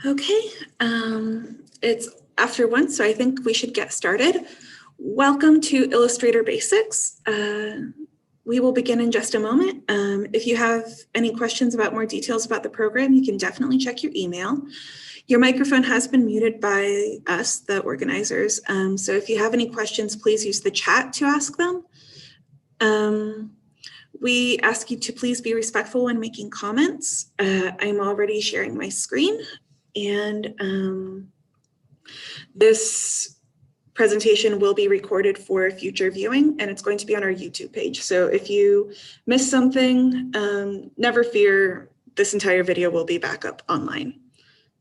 Okay, it's after 1, so I think we should get started. Welcome to Illustrator Basics. We will begin in just a moment. If you have any questions about more details about the program, you can definitely check your email. Your microphone has been muted by us, the organizers, so if you have any questions, please use the chat to ask them. We ask you to please be respectful when making comments. I'm already sharing my screen. And this presentation will be recorded for future viewing, and it's going to be on our YouTube page. So if you miss something, never fear, this entire video will be back up online.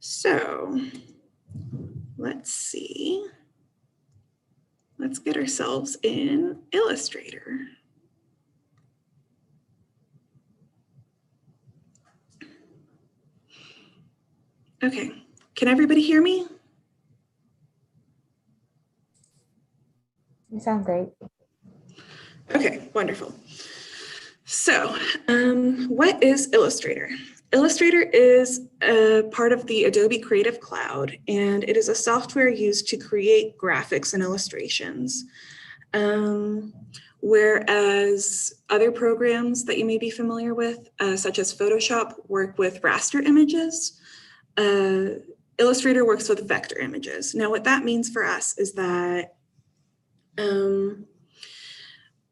So let's see. Let's get ourselves in Illustrator. Okay, can everybody hear me? You sound great. Okay, wonderful. So what is Illustrator? Illustrator is a part of the Adobe Creative Cloud, and it is a software used to create graphics and illustrations. Whereas other programs that you may be familiar with, such as Photoshop, work with raster images, Illustrator works with vector images. Now, what that means for us is that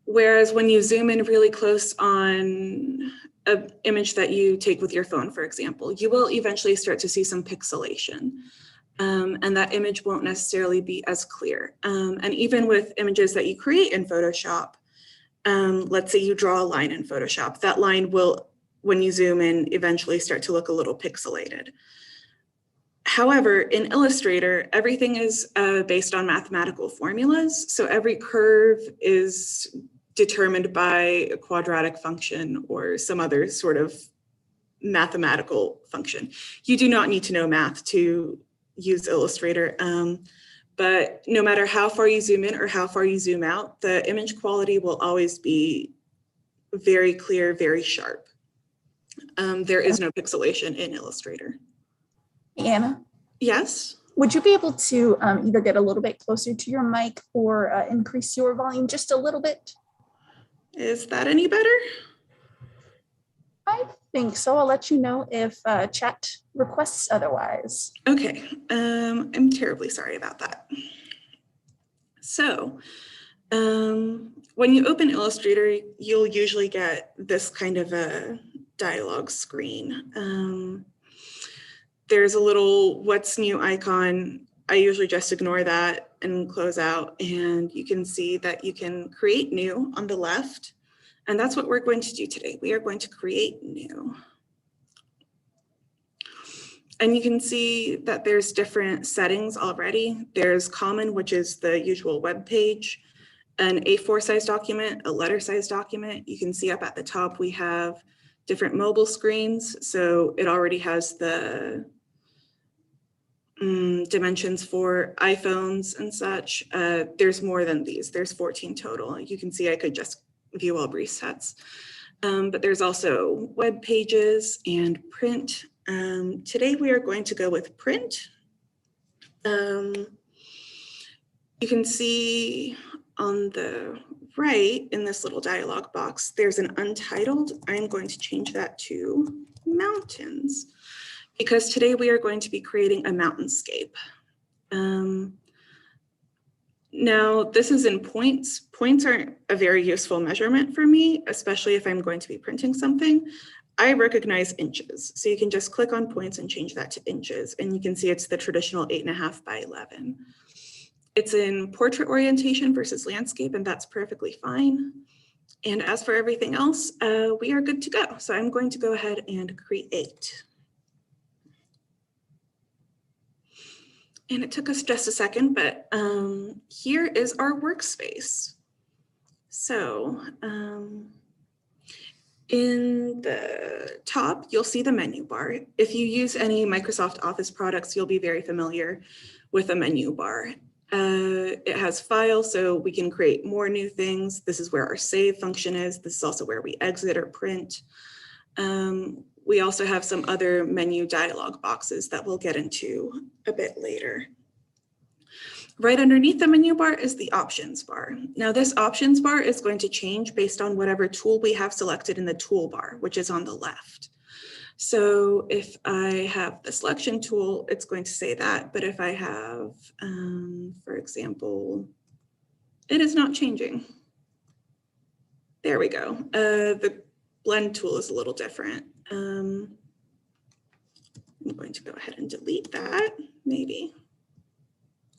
whereas when you zoom in really close on an image that you take with your phone, for example, you will eventually start to see some pixelation. And that image won't necessarily be as clear. And even with images that you create in Photoshop, let's say you draw a line in Photoshop, that line will, when you zoom in, eventually start to look a little pixelated. However, in Illustrator, everything is based on mathematical formulas. So every curve is determined by a quadratic function or some other sort of mathematical function. You do not need to know math to use Illustrator, but no matter how far you zoom in or how far you zoom out, the image quality will always be very clear, very sharp. There is no pixelation in Illustrator. Anna? Yes? Would you be able to either get a little bit closer to your mic or increase your volume just a little bit? Is that any better? I think so. I'll let you know if chat requests otherwise. Okay, I'm terribly sorry about that. So when you open Illustrator, you'll usually get this kind of a dialog screen. There's a little what's new icon. I usually just ignore that and close out, and you can see that you can create new on the left. And that's what we're going to do today. We are going to create new. And you can see that there's different settings already. There's common, which is the usual web page, an A4 size document, a letter size document. You can see up at the top, we have different mobile screens. So it already has the dimensions for iPhones and such. There's more than these. There's 14 total. You can see I could just view all presets. But there's also web pages and print. Today we are going to go with print. You can see on the right in this little dialog box, there's an untitled. I'm going to change that to mountains because today we are going to be creating a mountainscape. Now, this is in points. Points aren't a very useful measurement for me, especially if I'm going to be printing something. I recognize inches. So you can just click on points and change that to inches. And you can see it's the traditional 8.5 by 11. It's in portrait orientation versus landscape, and that's perfectly fine. And as for everything else, we are good to go. So I'm going to go ahead and create. And it took us just a second, but here is our workspace. So in the top, you'll see the menu bar. If you use any Microsoft Office products, you'll be very familiar with a menu bar. It has files, so we can create more new things. This is where our save function is. This is also where we exit or print. we also have some other menu dialog boxes that we'll get into a bit later. Right underneath the menu bar is the options bar. Now this options bar is going to change based on whatever tool we have selected in the toolbar, which is on the left. So if I have the selection tool, it's going to say that, but if I have, for example, it is not changing. There we go. The blend tool is a little different. I'm going to go ahead and delete that, maybe.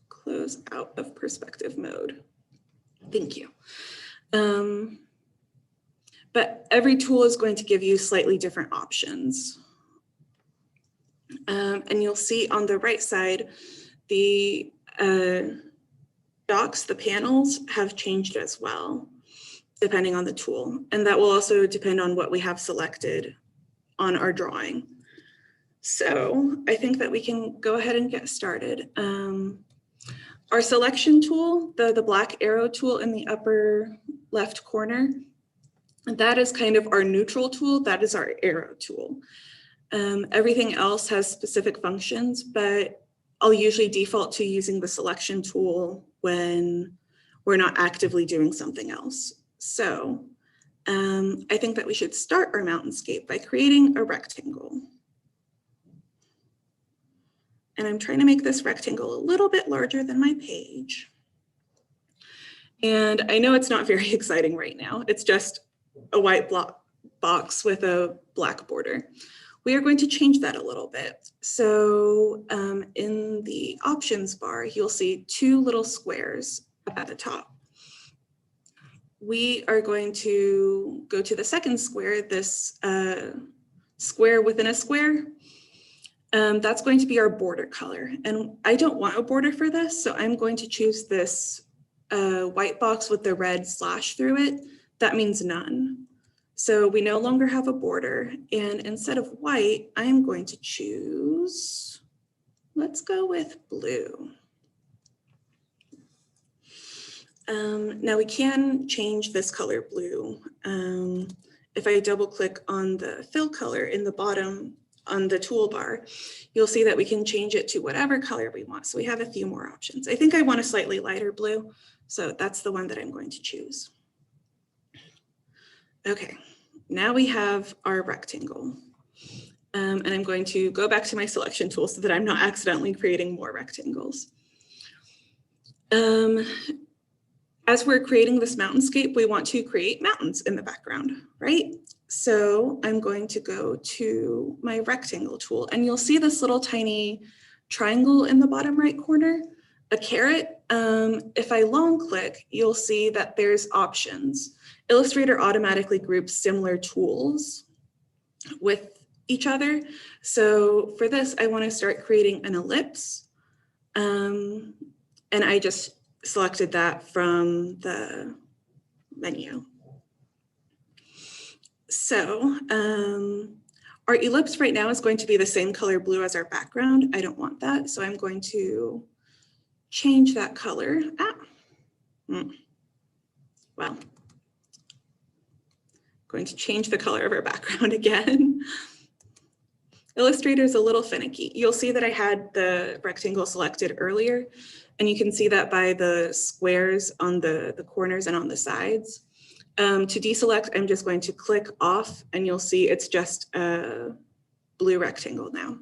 Close out of perspective mode. Thank you. But every tool is going to give you slightly different options. And you'll see on the right side, the docks, the panels have changed as well, depending on the tool. And that will also depend on what we have selected on our drawing. So I think that we can go ahead and get started. Our selection tool, the black arrow tool in the upper left corner, that is kind of our neutral tool. That is our arrow tool. Everything else has specific functions, but I'll usually default to using the selection tool when we're not actively doing something else. So I think that we should start our mountainscape by creating a rectangle. And I'm trying to make this rectangle a little bit larger than my page. And I know it's not very exciting right now. It's just a white block box with a black border. We are going to change that a little bit. So in the options bar, you'll see two little squares up at the top. We are going to go to the second square, this square within a square. That's going to be our border color. And I don't want a border for this, so I'm going to choose this white box with the red slash through it. That means none. So we no longer have a border. And instead of white, I am going to choose, let's go with blue. Now we can change this color blue. If I double click on the fill color in the bottom on the toolbar, you'll see that we can change it to whatever color we want. So we have a few more options. I think I want a slightly lighter blue, so that's the one that I'm going to choose. Okay, now we have our rectangle. And I'm going to go back to my selection tool so that I'm not accidentally creating more rectangles. As we're creating this mountainscape, we want to create mountains in the background, right? So I'm going to go to my rectangle tool, and you'll see this little tiny triangle in the bottom right corner, a caret. If I long click, you'll see that there's options. Illustrator automatically groups similar tools with each other. So for this, I want to start creating an ellipse. And I just selected that from the menu. So our ellipse right now is going to be the same color blue as our background. I don't want that, so I'm going to change that color. Well, going to change the color of our background again. Illustrator is a little finicky. You'll see that I had the rectangle selected earlier, and you can see that by the squares on the corners and on the sides. To deselect, I'm just going to click off, and you'll see it's just a blue rectangle now.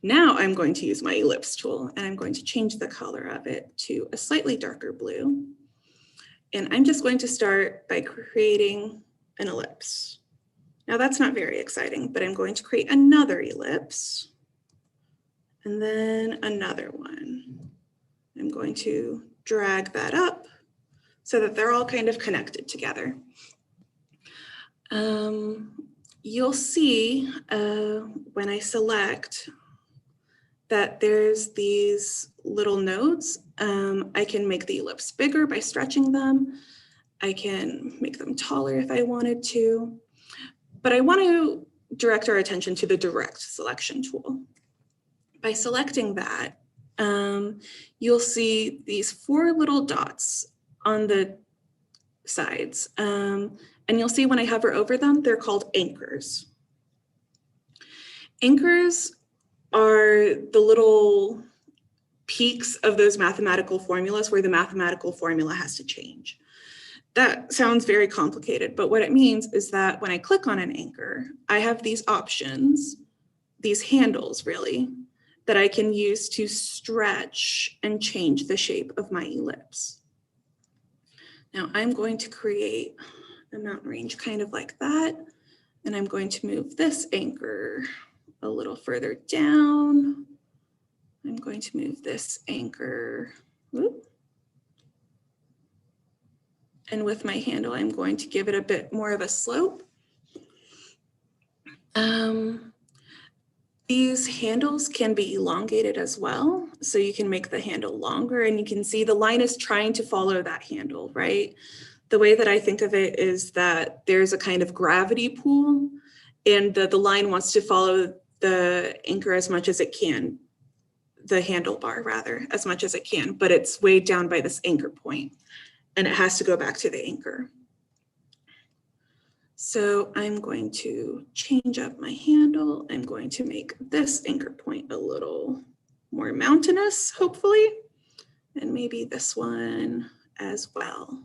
Now I'm going to use my ellipse tool, and I'm going to change the color of it to a slightly darker blue. And I'm just going to start by creating an ellipse. Now that's not very exciting, but I'm going to create another ellipse and then another one. I'm going to drag that up so that they're all kind of connected together. You'll see when I select that there's these little nodes. I can make the ellipse bigger by stretching them. I can make them taller if I wanted to, but I want to direct our attention to the direct selection tool. By selecting that, you'll see these 4 little dots on the sides. And you'll see when I hover over them, they're called anchors. Anchors are the little peaks of those mathematical formulas where the mathematical formula has to change. That sounds very complicated, but what it means is that when I click on an anchor, I have these options, these handles really, that I can use to stretch and change the shape of my ellipse. Now I'm going to create a mountain range kind of like that, and I'm going to move this anchor a little further down. I'm going to move this anchor, whoop. And with my handle, I'm going to give it a bit more of a slope. These handles can be elongated as well. So you can make the handle longer, and you can see the line is trying to follow that handle, right? The way that I think of it is that there's a kind of gravity pull, and the line wants to follow the anchor as much as it can, the handlebar rather, as much as it can, but it's weighed down by this anchor point, and it has to go back to the anchor. So I'm going to change up my handle. I'm going to make this anchor point a little more mountainous, hopefully, and maybe this one as well.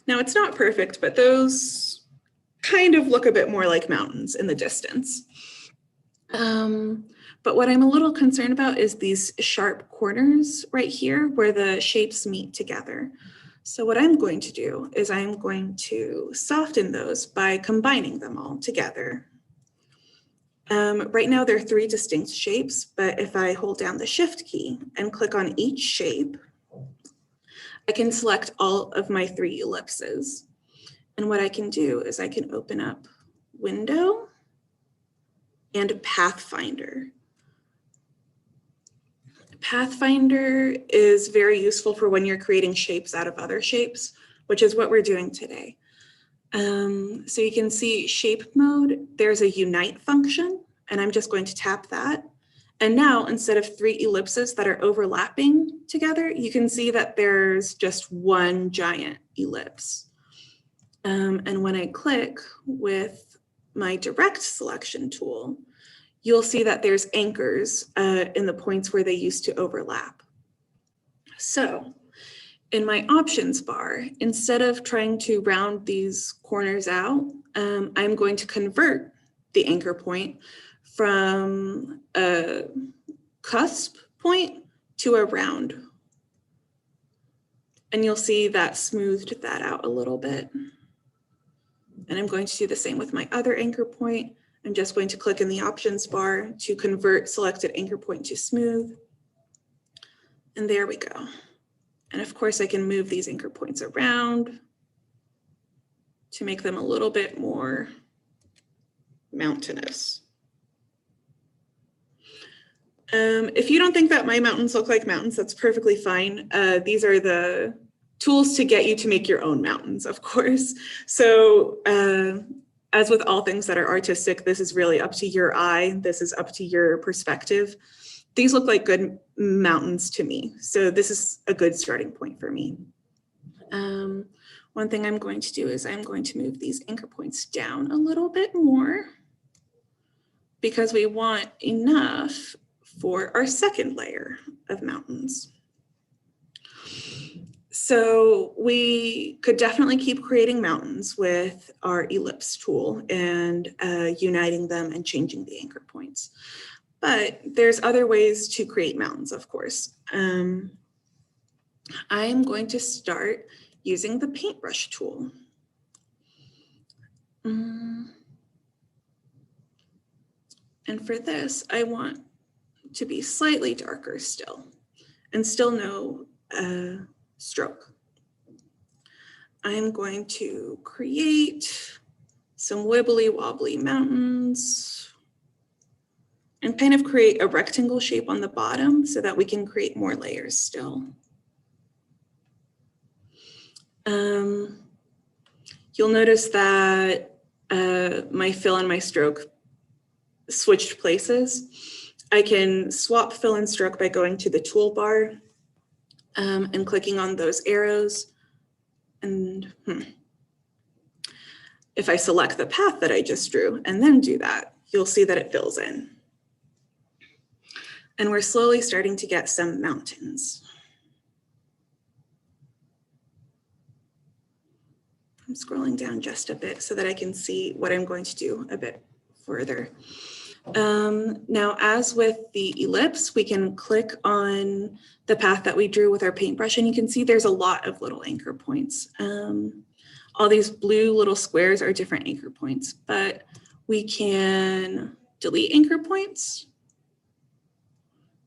Now it's not perfect, but those kind of look a bit more like mountains in the distance. But what I'm a little concerned about is these sharp corners right here where the shapes meet together. So what I'm going to do is I'm going to soften those by combining them all together. Right now there are 3 distinct shapes, but if I hold down the Shift key and click on each shape, I can select all of my 3 ellipses. And what I can do is I can open up Window and Pathfinder. Pathfinder is very useful for when you're creating shapes out of other shapes, which is what we're doing today. So you can see shape mode, there's a unite function, and I'm just going to tap that. And now instead of 3 ellipses that are overlapping together, you can see that there's just one giant ellipse. And when I click with my direct selection tool, you'll see that there's anchors in the points where they used to overlap. So in my options bar, instead of trying to round these corners out, I'm going to convert the anchor point from a cusp point to a round. And you'll see that smoothed that out a little bit. And I'm going to do the same with my other anchor point. I'm just going to click in the options bar to convert selected anchor point to smooth. And there we go. And of course I can move these anchor points around to make them a little bit more mountainous. If you don't think that my mountains look like mountains, that's perfectly fine. These are the tools to get you to make your own mountains, of course. So as with all things that are artistic, this is really up to your eye. This is up to your perspective. These look like good mountains to me. So this is a good starting point for me. One thing I'm going to do is I'm going to move these anchor points down a little bit more because we want enough for our second layer of mountains. So we could definitely keep creating mountains with our ellipse tool and uniting them and changing the anchor points. But there's other ways to create mountains, of course. I'm going to start using the paintbrush tool. And for this, I want to be slightly darker still and still no stroke. I'm going to create some wibbly wobbly mountains and kind of create a rectangle shape on the bottom so that we can create more layers still. You'll notice that my fill and my stroke switched places. I can swap fill and stroke by going to the toolbar and clicking on those arrows. And if I select the path that I just drew and then do that, you'll see that it fills in. And we're slowly starting to get some mountains. I'm scrolling down just a bit so that I can see what I'm going to do a bit further. Now, as with the ellipse, we can click on the path that we drew with our paintbrush, and you can see there's a lot of little anchor points. All these blue little squares are different anchor points, but we can delete anchor points.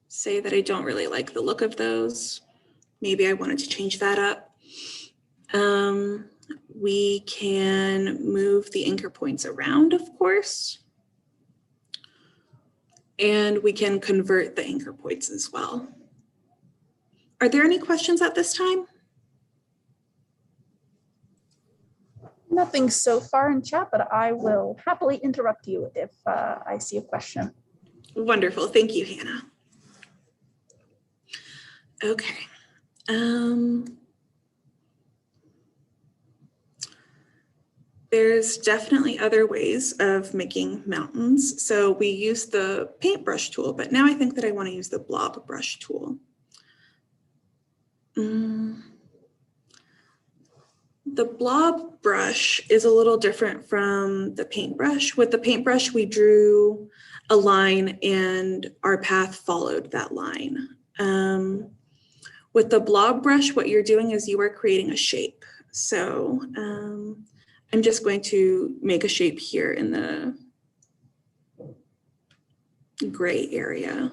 Say that I don't really like the look of those. Maybe I wanted to change that up. We can move the anchor points around, of course. And we can convert the anchor points as well. Are there any questions at this time? Nothing so far in chat, but I will happily interrupt you if I see a question. Wonderful, thank you, Hannah. Okay. There's definitely other ways of making mountains. So we use the paintbrush tool, but now I think that I want to use the Blob Brush tool. The Blob Brush is a little different from the paintbrush. With the paintbrush, we drew a line and our path followed that line. With the Blob Brush, what you're doing is you are creating a shape. So I'm just going to make a shape here in the gray area.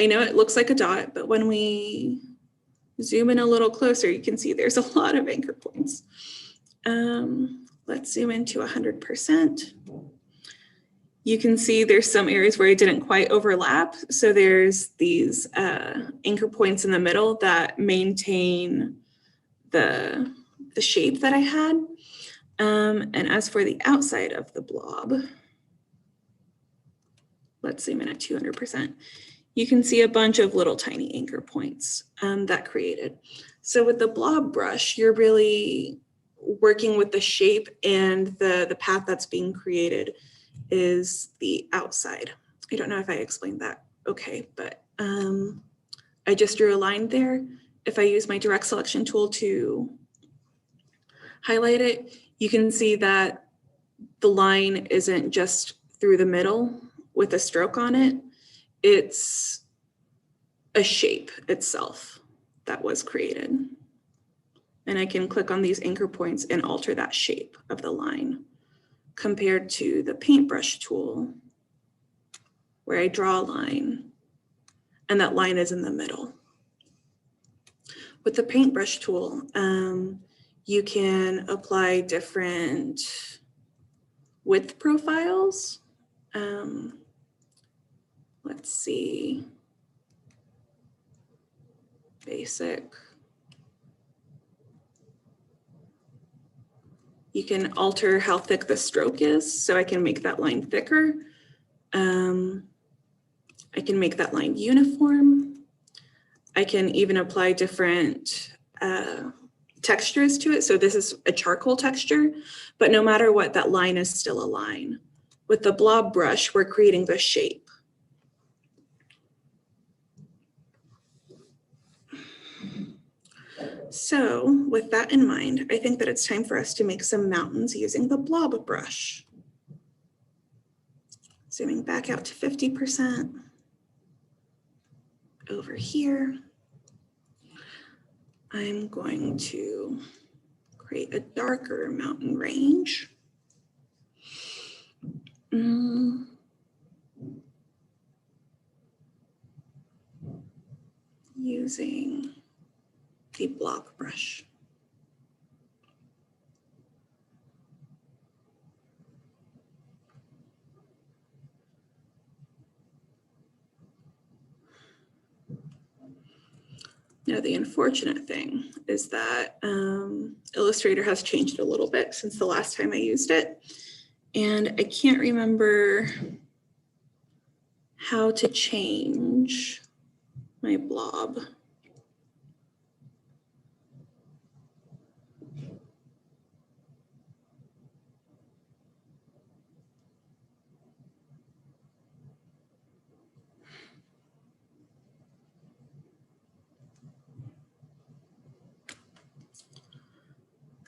I know it looks like a dot, but when we zoom in a little closer, you can see there's a lot of anchor points. Let's zoom into 100%. You can see there's some areas where it didn't quite overlap. So there's these anchor points in the middle that maintain the shape that I had. And as for the outside of the blob, let's zoom in at 200%. You can see a bunch of little tiny anchor points that created. So with the Blob Brush, you're really working with the shape, and the path that's being created is the outside. I don't know if I explained that okay, but I just drew a line there. If I use my direct selection tool to highlight it, you can see that the line isn't just through the middle with a stroke on it. It's a shape itself that was created. And I can click on these anchor points and alter that shape of the line, compared to the paintbrush tool, where I draw a line and that line is in the middle. With the paintbrush tool, you can apply different width profiles. Let's see, basic. You can alter how thick the stroke is, so I can make that line thicker. I can make that line uniform. I can even apply different textures to it. So this is a charcoal texture, but no matter what, that line is still a line. With the Blob Brush, we're creating the shape. So with that in mind, I think that it's time for us to make some mountains using the Blob Brush. Zooming back out to 50%. Over here, I'm going to create a darker mountain range. Using the Blob Brush. Now, the unfortunate thing is that Illustrator has changed a little bit since the last time I used it, and I can't remember how to change my blob.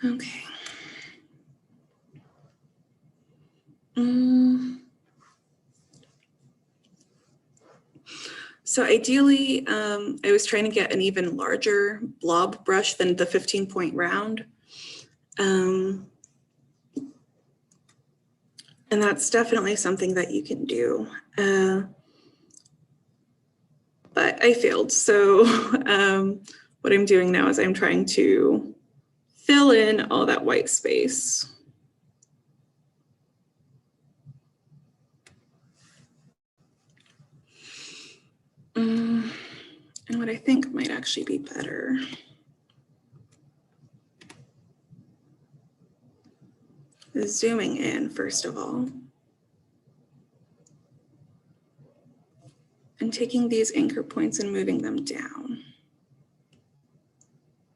Okay. So ideally, I was trying to get an even larger blob brush than the 15-point round. And that's definitely something that you can do. But I failed. So what I'm doing now is I'm trying to fill in all that white space. And what I think might actually be better is zooming in, first of all, and taking these anchor points and moving them down,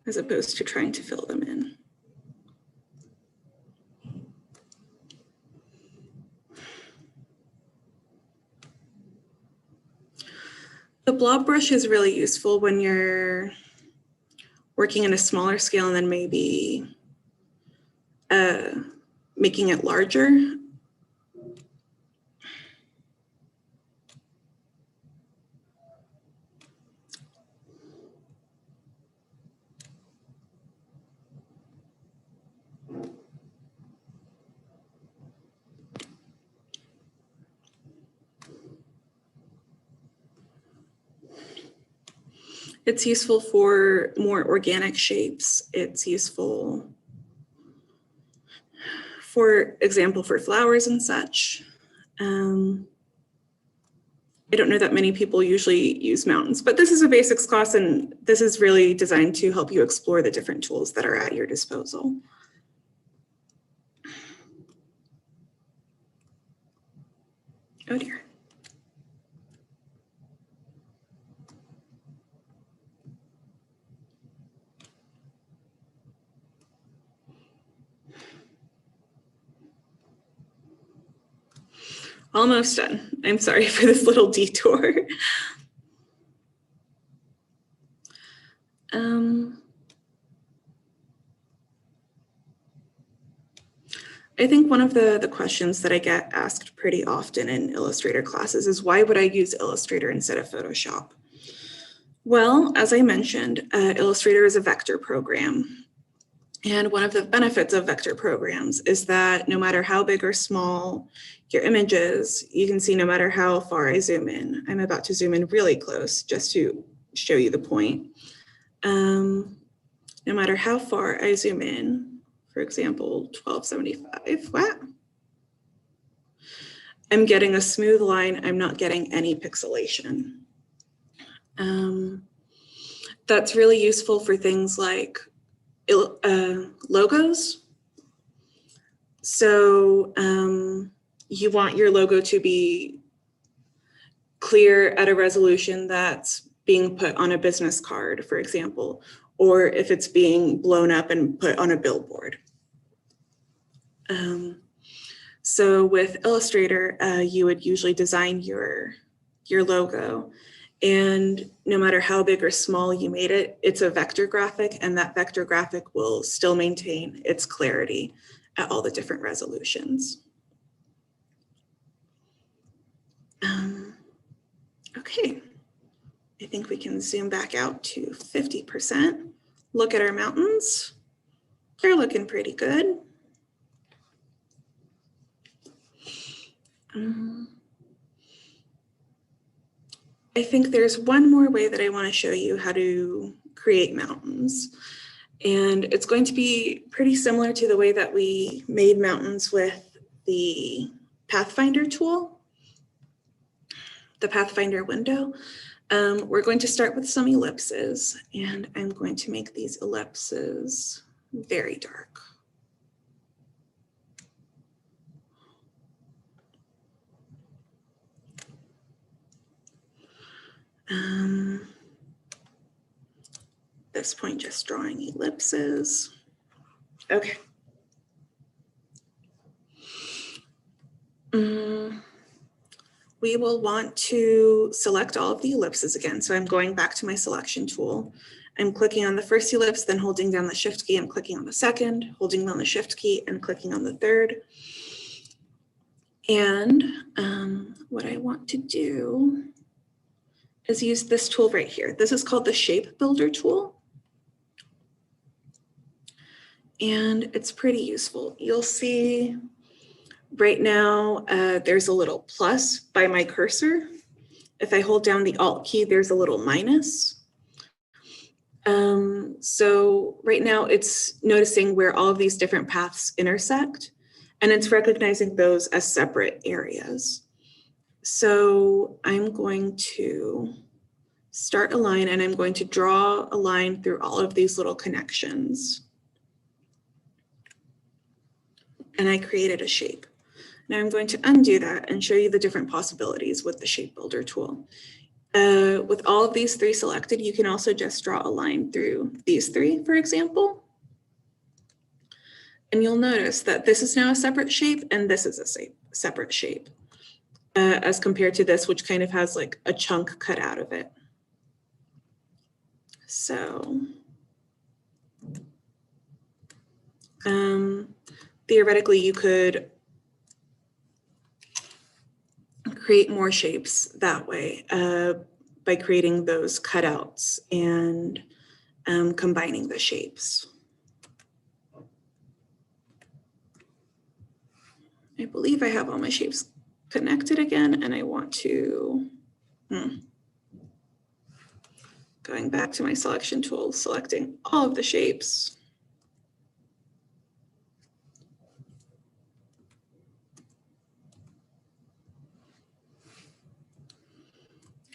as opposed to trying to fill them in. The blob brush is really useful when you're working in a smaller scale and then maybe making it larger. It's useful for more organic shapes. It's useful, for example, for flowers and such. I don't know that many people usually use mountains, but this is a basics class and this is really designed to help you explore the different tools that are at your disposal. Oh dear. Almost done. I'm sorry for this little detour. I think one of the questions that I get asked pretty often in Illustrator classes is why would I use Illustrator instead of Photoshop? Well, as I mentioned, Illustrator is a vector program. And one of the benefits of vector programs is that no matter how big or small your image is, you can see no matter how far I zoom in. I'm about to zoom in really close just to show you the point. No matter how far I zoom in, for example, 1275, wow. I'm getting a smooth line. I'm not getting any pixelation. That's really useful for things like logos. So you want your logo to be clear at a resolution that's being put on a business card, for example, or if it's being blown up and put on a billboard. So with Illustrator, you would usually design your logo, and no matter how big or small you made it, it's a vector graphic, and that vector graphic will still maintain its clarity at all the different resolutions. Okay, I think we can zoom back out to 50%. Look at our mountains. They're looking pretty good. I think there's one more way that I want to show you how to create mountains. And it's going to be pretty similar to the way that we made mountains with the Pathfinder tool, the Pathfinder window. We're going to start with some ellipses, and I'm going to make these ellipses very dark. this point, just drawing ellipses. Okay. We will want to select all of the ellipses again. So I'm going back to my selection tool. I'm clicking on the first ellipse, then holding down the shift key and clicking on the second, holding down the shift key and clicking on the third. And what I want to do is use this tool right here. This is called the Shape Builder tool. And it's pretty useful. You'll see right now there's a little plus by my cursor. If I hold down the Alt key, there's a little minus. So right now it's noticing where all of these different paths intersect, and it's recognizing those as separate areas. So I'm going to start a line, and I'm going to draw a line through all of these little connections. And I created a shape. Now I'm going to undo that and show you the different possibilities with the Shape Builder tool. With all of these three selected, you can also just draw a line through these three, for example. And you'll notice that this is now a separate shape and this is a separate shape as compared to this, which kind of has like a chunk cut out of it. So theoretically, you could create more shapes that way by creating those cutouts and combining the shapes. I believe I have all my shapes connected again, and I want to, going back to my selection tool, selecting all of the shapes.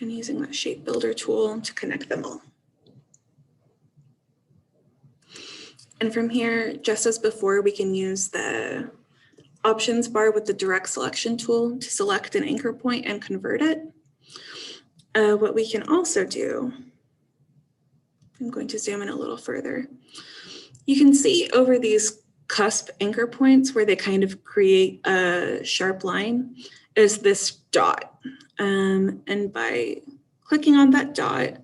And using that Shape Builder tool to connect them all. And from here, just as before, we can use the options bar with the direct selection tool to select an anchor point and convert it. What we can also do, I'm going to zoom in a little further. You can see over these cusp anchor points where they kind of create a sharp line is this dot. And by clicking on that dot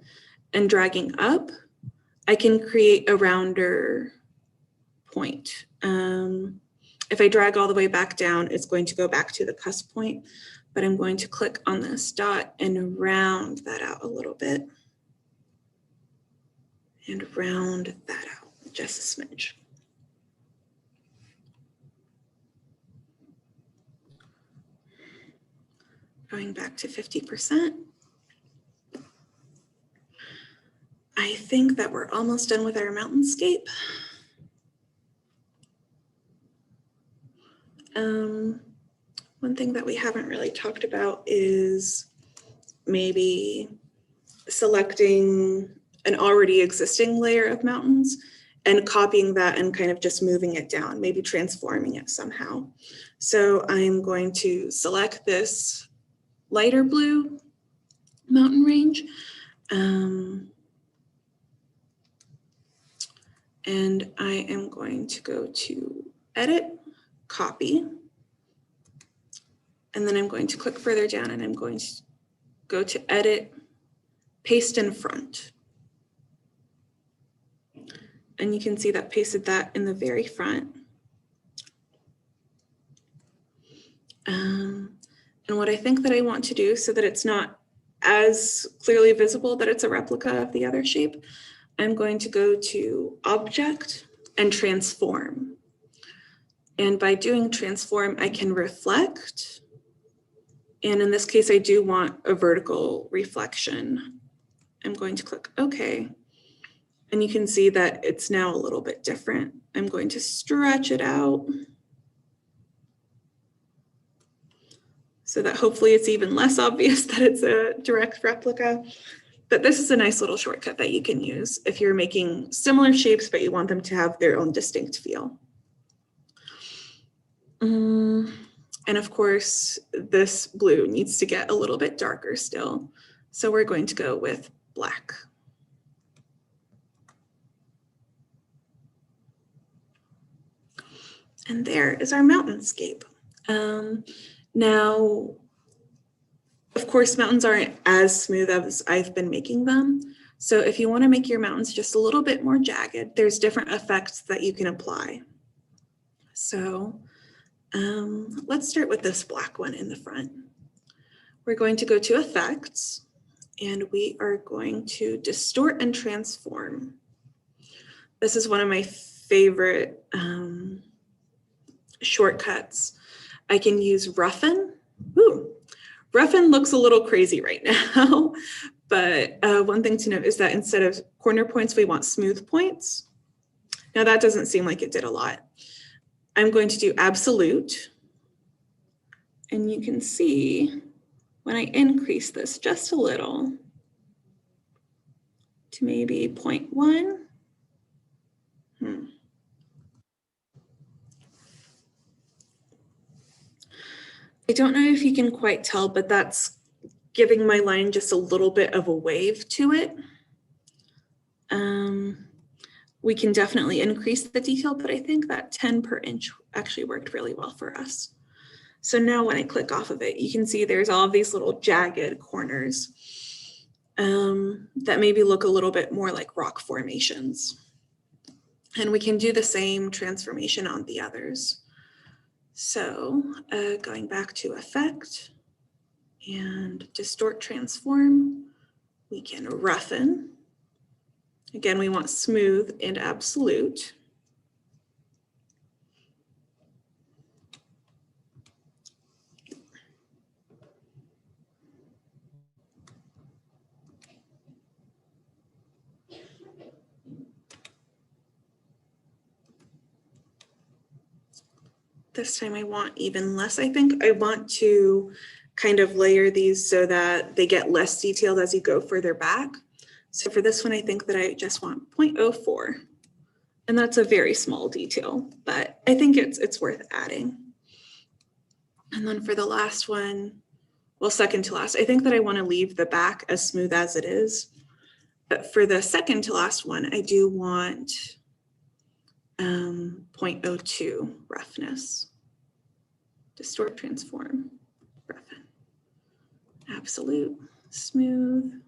and dragging up, I can create a rounder point. If I drag all the way back down, it's going to go back to the cusp point, but I'm going to click on this dot and round that out a little bit. And round that out just a smidge. Going back to 50%. I think that we're almost done with our mountainscape. One thing that we haven't really talked about is maybe selecting an already existing layer of mountains and copying that and kind of just moving it down, maybe transforming it somehow. So I'm going to select this lighter blue mountain range. And I am going to go to Edit, Copy. And then I'm going to click further down and I'm going to go to Edit, Paste in Front. And you can see that pasted that in the very front. And what I think that I want to do so that it's not as clearly visible that it's a replica of the other shape, I'm going to go to Object and Transform. And by doing Transform, I can reflect. And in this case, I do want a vertical reflection. I'm going to click OK. And you can see that it's now a little bit different. I'm going to stretch it out so that hopefully it's even less obvious that it's a direct replica. But this is a nice little shortcut that you can use if you're making similar shapes, but you want them to have their own distinct feel. And of course, this blue needs to get a little bit darker still. So we're going to go with black. And there is our mountainscape. Now, of course, mountains aren't as smooth as I've been making them. So if you want to make your mountains just a little bit more jagged, there's different effects that you can apply. So let's start with this black one in the front. We're going to go to Effects, and we are going to Distort and Transform. This is one of my favorite shortcuts. I can use Roughen. Ooh, Roughen looks a little crazy right now, but one thing to note is that instead of corner points, we want smooth points. Now that doesn't seem like it did a lot. I'm going to do Absolute, and you can see when I increase this just a little to maybe 0.1. I don't know if you can quite tell, but that's giving my line just a little bit of a wave to it. We can definitely increase the detail, but I think that 10 per inch actually worked really well for us. So now when I click off of it, you can see there's all of these little jagged corners that maybe look a little bit more like rock formations. And we can do the same transformation on the others. So going back to Effect and Distort Transform, we can Roughen. Again, we want Smooth and Absolute. This time I want even less, I think. I want to kind of layer these so that they get less detailed as you go further back. So for this one, I think that I just want 0.04. And that's a very small detail, but I think it's worth adding. And then for the last one, well, second to last, I think that I want to leave the back as smooth as it is. But for the second to last one, I do want 0.02 roughness. Distort, Transform, Roughen. Absolute, Smooth.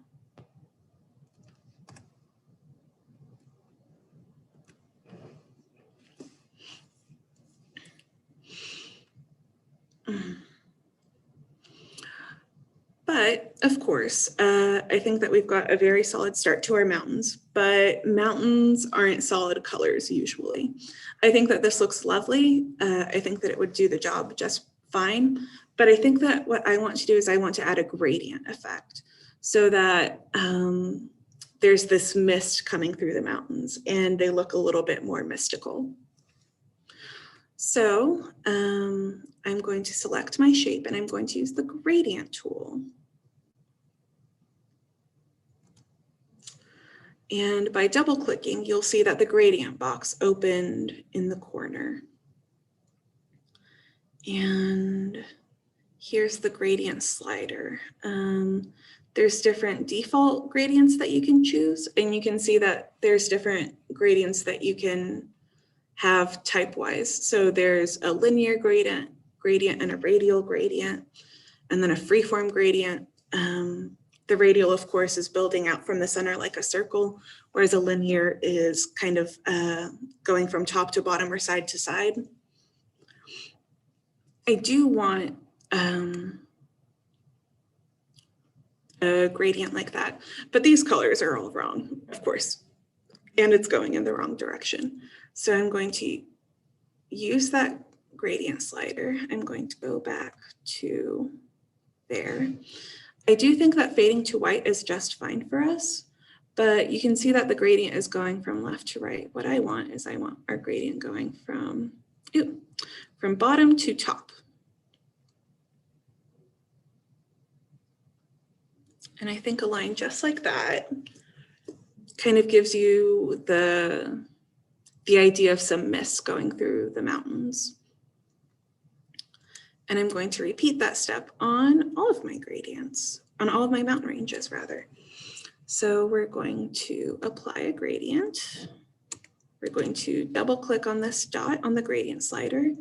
But of course, I think that we've got a very solid start to our mountains, but mountains aren't solid colors usually. I think that this looks lovely. I think that it would do the job just fine, but I think that what I want to do is I want to add a gradient effect so that there's this mist coming through the mountains and they look a little bit more mystical. So I'm going to select my shape and I'm going to use the gradient tool. And by double clicking, you'll see that the gradient box opened in the corner. And here's the gradient slider. There's different default gradients that you can choose, and you can see that there's different gradients that you can have type-wise. So there's a linear gradient and a radial gradient, and then a freeform gradient. The radial, of course, is building out from the center like a circle, whereas a linear is kind of going from top to bottom or side to side. I do want a gradient like that, but these colors are all wrong, of course, and it's going in the wrong direction. So I'm going to use that gradient slider. I'm going to go back to there. I do think that fading to white is just fine for us, but you can see that the gradient is going from left to right. What I want is I want our gradient going from bottom to top. And I think a line just like that kind of gives you the idea of some mist going through the mountains. And I'm going to repeat that step on all of my gradients, on all of my mountain ranges rather. So we're going to apply a gradient. We're going to double click on this dot on the gradient slider.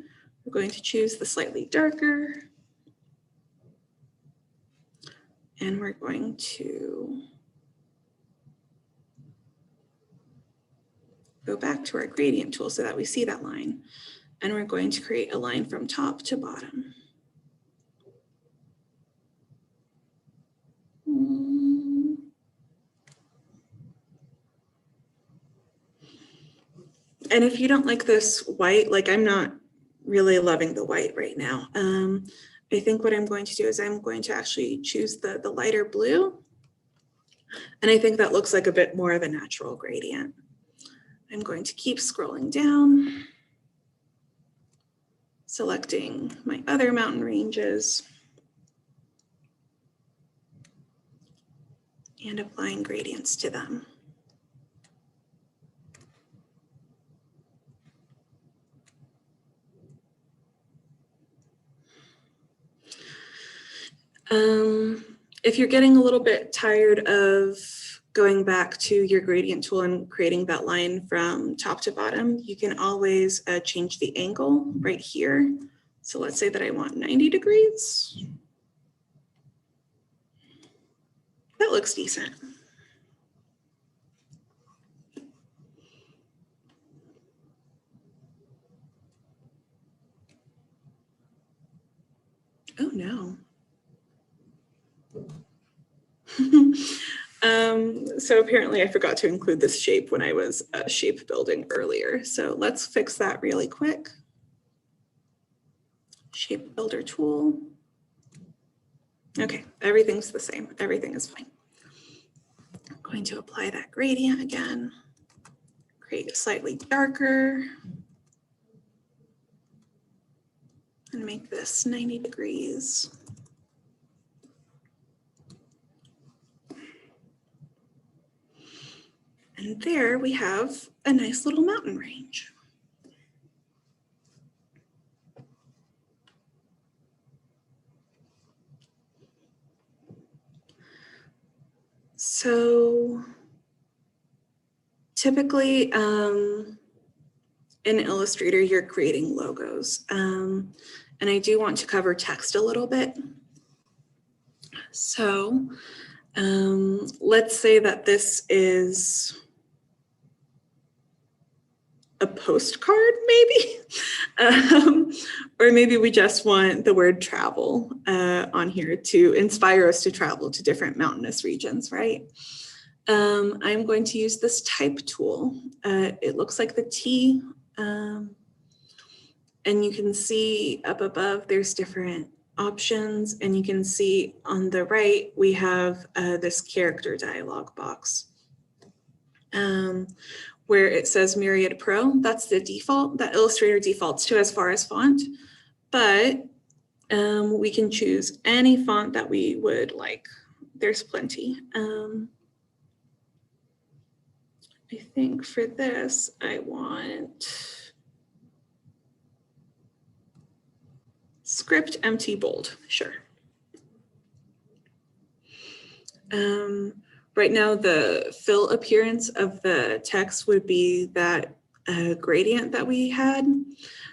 We're going to choose the slightly darker. And we're going to go back to our gradient tool so that we see that line. And we're going to create a line from top to bottom. And if you don't like this white, like I'm not really loving the white right now. I think what I'm going to do is I'm going to actually choose the lighter blue. And I think that looks like a bit more of a natural gradient. I'm going to keep scrolling down, selecting my other mountain ranges, and applying gradients to them. If you're getting a little bit tired of going back to your gradient tool and creating that line from top to bottom, you can always change the angle right here. So let's say that I want 90 degrees. That looks decent. Oh no. So apparently I forgot to include this shape when I was shape building earlier. So let's fix that really quick. Shape builder tool. Okay, everything's the same. Everything is fine. I'm going to apply that gradient again, create it slightly darker, and make this 90 degrees. And there we have a nice little mountain range. So typically in Illustrator, you're creating logos. And I do want to cover text a little bit. So let's say that this is a postcard, maybe, or maybe we just want the word travel on here to inspire us to travel to different mountainous regions, right? I'm going to use this type tool. It looks like the T, and you can see up above there's different options, and you can see on the right we have this character dialog box. Where it says Myriad Pro, that's the default that Illustrator defaults to as far as font, but we can choose any font that we would like. There's plenty. I think for this, I want script empty bold, sure. Right now, the fill appearance of the text would be that gradient that we had.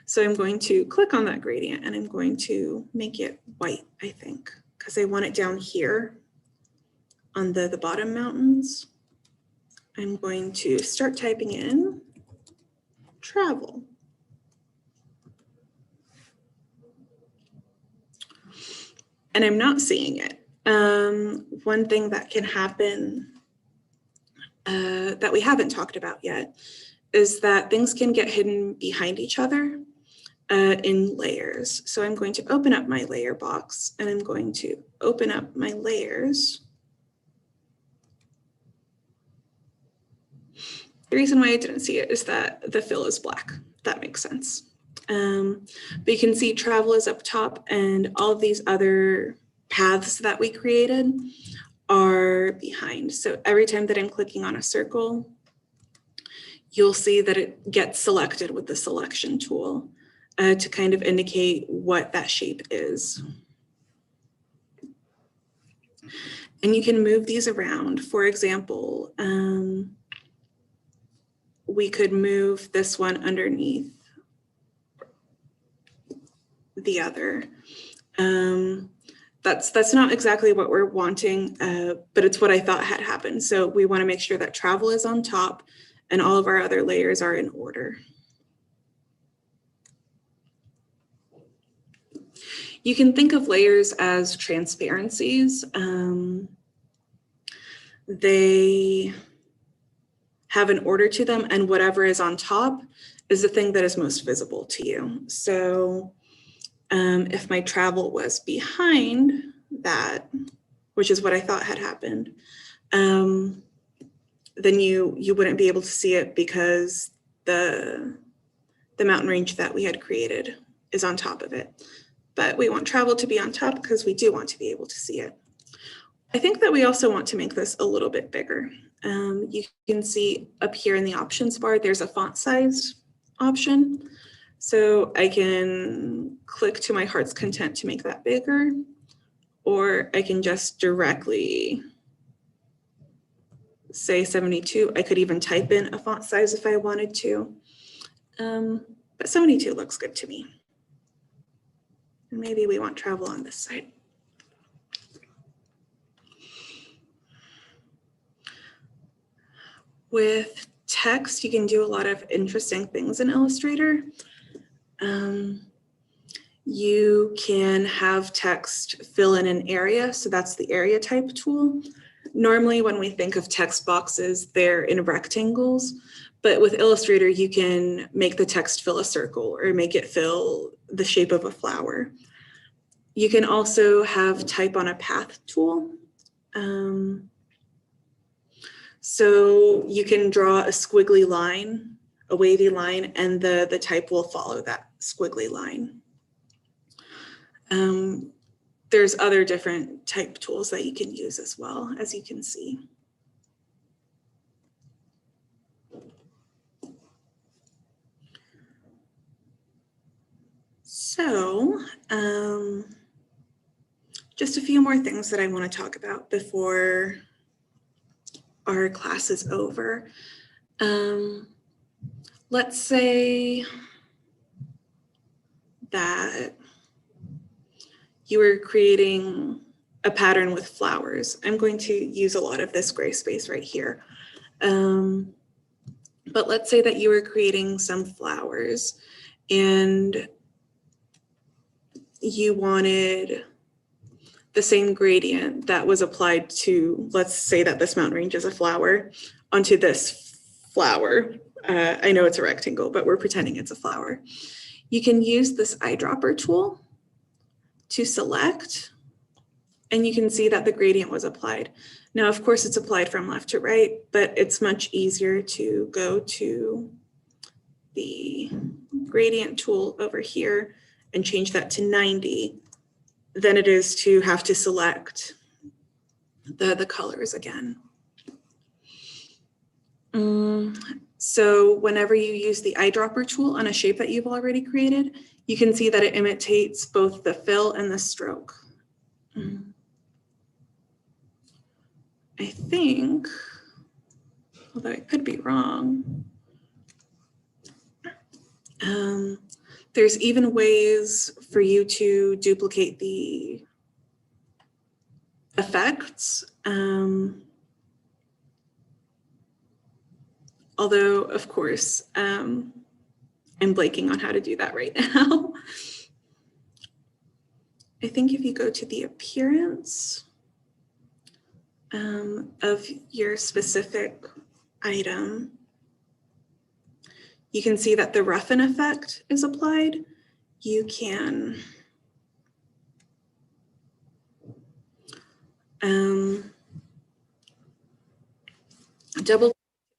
So I'm going to click on that gradient and I'm going to make it white, I think, because I want it down here on the bottom mountains. I'm going to start typing in travel. And I'm not seeing it. One thing that can happen that we haven't talked about yet is that things can get hidden behind each other in layers. So I'm going to open up my layer box and I'm going to open up my layers. The reason why I didn't see it is that the fill is black. That makes sense. But you can see travel is up top and all of these other paths that we created are behind. So every time that I'm clicking on a circle, you'll see that it gets selected with the selection tool to kind of indicate what that shape is. And you can move these around. For example, we could move this one underneath the other. That's not exactly what we're wanting, but it's what I thought had happened. So we want to make sure that travel is on top and all of our other layers are in order. You can think of layers as transparencies. They have an order to them, and whatever is on top is the thing that is most visible to you. So if my travel was behind that, which is what I thought had happened, then you wouldn't be able to see it because the mountain range that we had created is on top of it. But we want travel to be on top because we do want to be able to see it. I think that we also want to make this a little bit bigger. You can see up here in the options bar, there's a font size option. So I can click to my heart's content to make that bigger, or I can just directly say 72. I could even type in a font size if I wanted to. But 72 looks good to me. And maybe we want travel on this side. With text, you can do a lot of interesting things in Illustrator. You can have text fill in an area, so that's the area type tool. Normally when we think of text boxes, they're in rectangles, but with Illustrator, you can make the text fill a circle or make it fill the shape of a flower. You can also have type on a path tool. So you can draw a squiggly line, a wavy line, and the type will follow that squiggly line. There's other different type tools that you can use as well, as you can see. So just a few more things that I want to talk about before our class is over. Let's say that you were creating a pattern with flowers. I'm going to use a lot of this gray space right here. But let's say that you were creating some flowers and you wanted the same gradient that was applied to, let's say that this mountain range is a flower, onto this flower. I know it's a rectangle, but we're pretending it's a flower. You can use this eyedropper tool to select, and you can see that the gradient was applied. Now, of course, it's applied from left to right, but it's much easier to go to the gradient tool over here and change that to 90 than it is to have to select the colors again. So whenever you use the eyedropper tool on a shape that you've already created, you can see that it imitates both the fill and the stroke. I think, although I could be wrong, there's even ways for you to duplicate the effects. Although, of course, I'm blanking on how to do that right now. I think if you go to the appearance of your specific item, you can see that the roughen effect is applied. You can double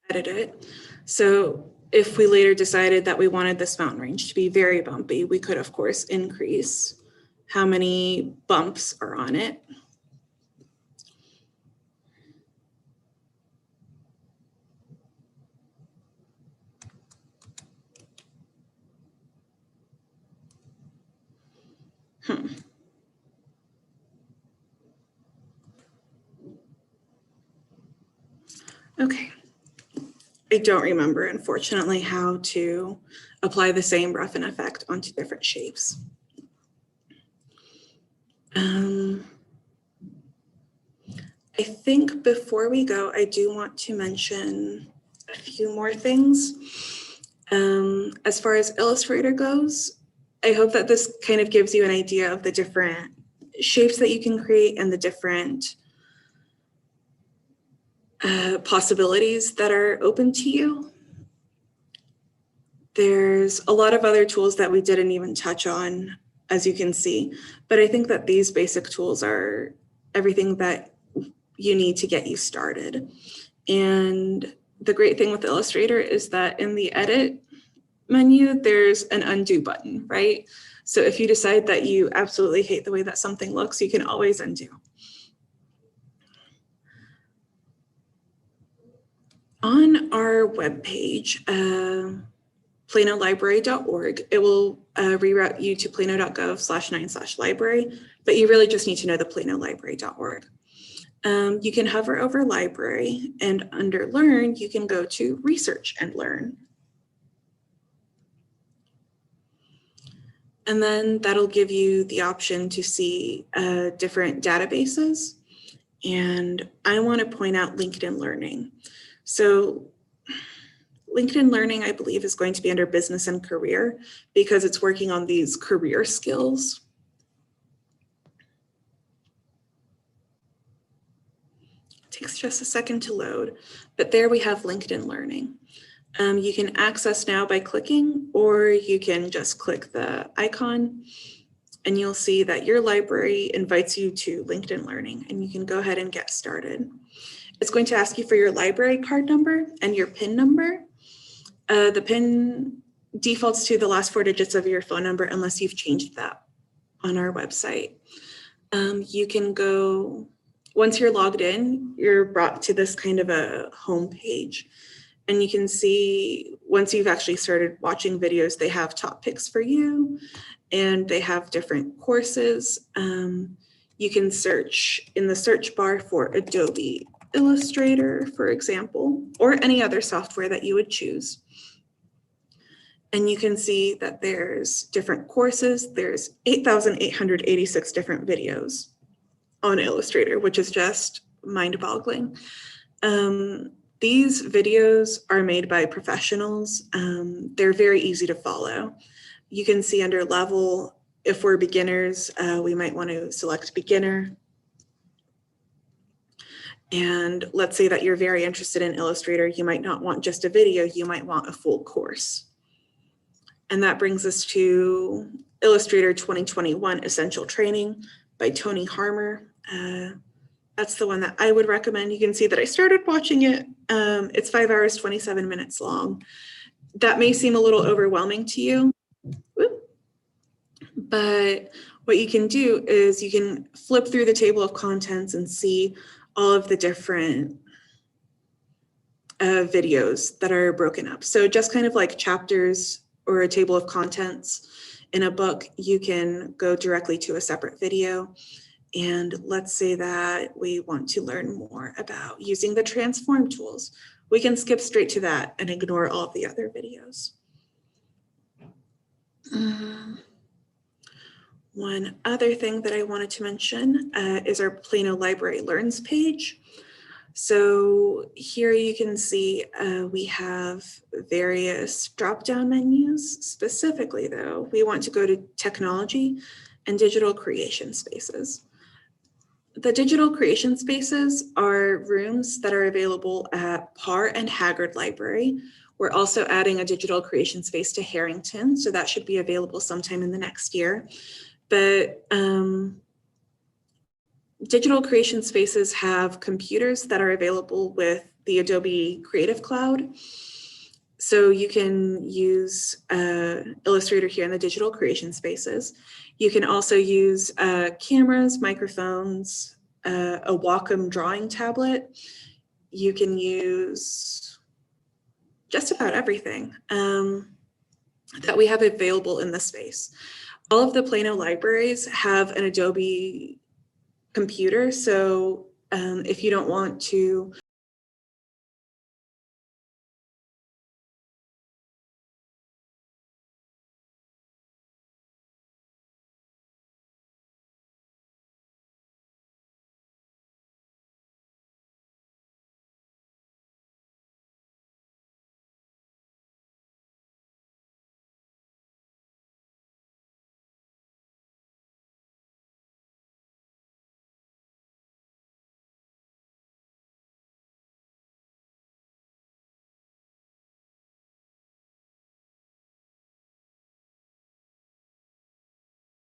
edit it. So if we later decided that we wanted this mountain range to be very bumpy, we could, of course, increase how many bumps are on it. Okay. I don't remember, unfortunately, how to apply the same roughen effect onto different shapes. I think before we go, I do want to mention a few more things. As far as Illustrator goes, I hope that this kind of gives you an idea of the different shapes that you can create and the different possibilities that are open to you. There's a lot of other tools that we didn't even touch on, as you can see, but I think that these basic tools are everything that you need to get you started. And the great thing with Illustrator is that in the edit menu, there's an undo button, right? So if you decide that you absolutely hate the way that something looks, you can always undo. On our webpage, planolibrary.org, it will reroute you to plano.gov/9/library, but you really just need to know the planolibrary.org. You can hover over library, and under learn, you can go to research and learn. And then that'll give you the option to see different databases. And I want to point out LinkedIn Learning. So LinkedIn Learning, I believe, is going to be under business and career because it's working on these career skills. It takes just a second to load, but there we have LinkedIn Learning. You can access now by clicking, or you can just click the icon and you'll see that your library invites you to LinkedIn Learning, and you can go ahead and get started. It's going to ask you for your library card number and your PIN number. The PIN defaults to the last 4 digits of your phone number unless you've changed that on our website. You can go, once you're logged in, you're brought to this kind of a home page. And you can see once you've actually started watching videos, they have top picks for you and they have different courses. You can search in the search bar for Adobe Illustrator, for example, or any other software that you would choose. And you can see that there's different courses. There's 8,886 different videos on Illustrator, which is just mind-boggling. These videos are made by professionals. They're very easy to follow. You can see under level, if we're beginners, we might want to select beginner. And let's say that you're very interested in Illustrator. You might not want just a video, you might want a full course. And that brings us to Illustrator 2021 Essential Training by Tony Harmer. That's the one that I would recommend. You can see that I started watching it. It's 5 hours, 27 minutes long. That may seem a little overwhelming to you, but what you can do is you can flip through the table of contents and see all of the different videos that are broken up. So just kind of like chapters or a table of contents in a book, you can go directly to a separate video. And let's say that we want to learn more about using the transform tools. We can skip straight to that and ignore all of the other videos. One other thing that I wanted to mention is our Plano Library Learns page. So here you can see we have various drop-down menus. Specifically though, we want to go to technology and digital creation spaces. The digital creation spaces are rooms that are available at Parr and Haggard Library. We're also adding a digital creation space to Harrington, so that should be available sometime in the next year. But digital creation spaces have computers that are available with the Adobe Creative Cloud. So you can use Illustrator here in the digital creation spaces. You can also use cameras, microphones, a Wacom drawing tablet. You can use just about everything that we have available in the space. All of the Plano libraries have an Adobe computer, so if you don't want to